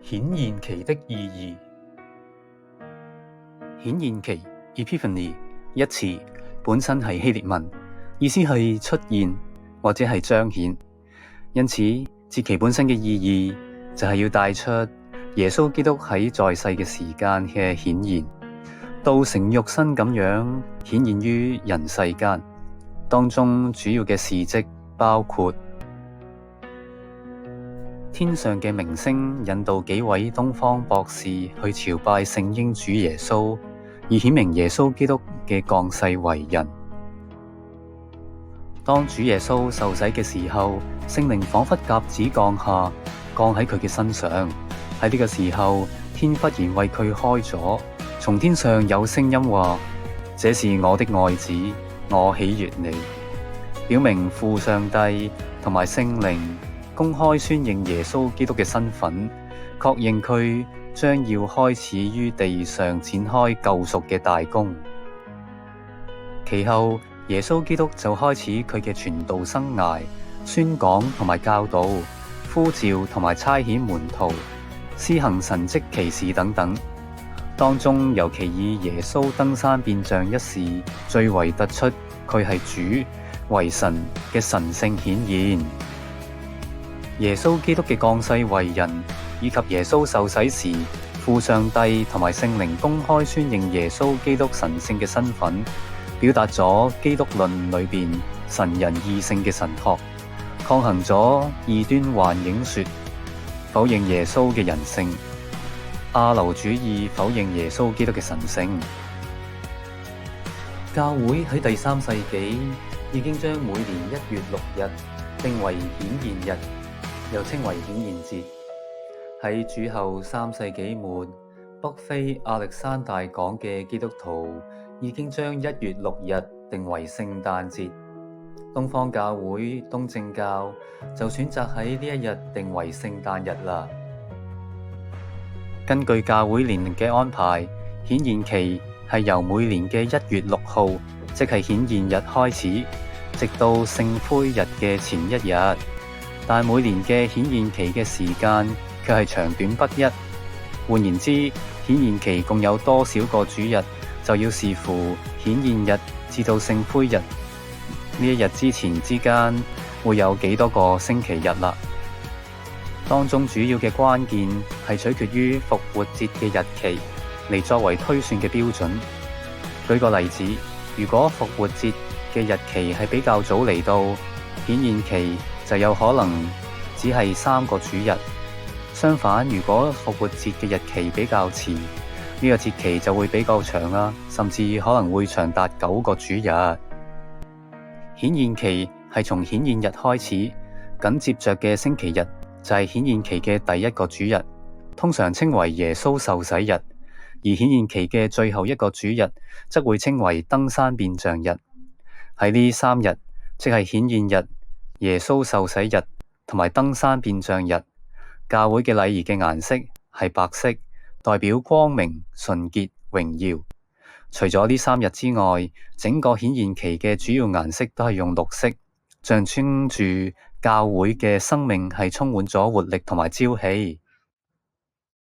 顯現期的意義。顯現期 Epiphany 一詞本身係希臘文，意思係出現或者係彰顯，因此節期本身嘅意義就係要帶出耶穌基督喺在世嘅時間嘅顯現，道成肉身咁樣顯現於人世間。當中主要嘅事蹟包括天上嘅明星引導幾位東方博士去朝拜聖嬰主耶穌，以顯明耶穌基督嘅降世為人。當主耶穌受洗嘅時候，聖靈仿佛鴿子降下，降喺佢嘅身上。喺呢個時候，天忽然為佢開咗，從天上有聲音話：這是我的愛子，我喜悅你。表明父上帝同埋聖靈公開宣認耶穌基督嘅身份，確認佢將要開始於地上展開救贖嘅大功。其後，耶穌基督就開始佢嘅傳道生涯，宣講同埋教導，呼召同埋差遣門徒，施行神蹟奇事等等。當中尤其以耶穌登山變像一事最為突出，佢係主為神嘅神性顯現。耶穌基督嘅降世為人，以及耶穌受洗時父上帝同埋聖靈公開宣認耶穌基督神性嘅身份，表達咗基督論裏邊神人二性嘅神學，抗衡咗異端幻影說否認耶穌嘅人性，亞流主義否認耶穌基督嘅神性。教會喺第3世紀已經將每年1月6日定為顯現日，又稱為顯現節。喺主後3世紀末，北非亞歷山大港嘅基督徒已經將1月6日定為聖誕節。東方教會東正教就選擇喺呢一日定為聖誕日啦。根據教會年齡嘅安排，顯現期係由每年嘅1月6號，即係顯現日開始，直到聖灰日嘅前一日。但每年嘅顯現期嘅時間卻係長短不一。換言之，顯現期共有多少個主日，就要視乎顯現日至到聖灰日呢一日之前之間會有幾多個星期日啦。當中主要嘅關鍵係取決於復活節嘅日期嚟作為推算嘅標準。舉個例子，如果復活節嘅日期係比較早嚟到，顯現期就有可能只係3個主日。相反，如果復活節嘅日期比較遲，呢個節期就會比較長啦，甚至可能會長達9個主日。顯現期係從顯現日開始，緊接着嘅星期日就係顯現期嘅第一個主日，通常稱為耶穌受洗日。而顯現期嘅最後一個主日則會稱為登山變像日。喺呢3日，即係顯現日、耶穌受洗日同埋登山變像日，教會嘅禮儀嘅顏色係白色，代表光明、純潔、榮耀。除咗呢3日之外，整個顯現期嘅主要顏色都係用綠色，象徵住教會嘅生命係充滿咗活力同埋朝氣。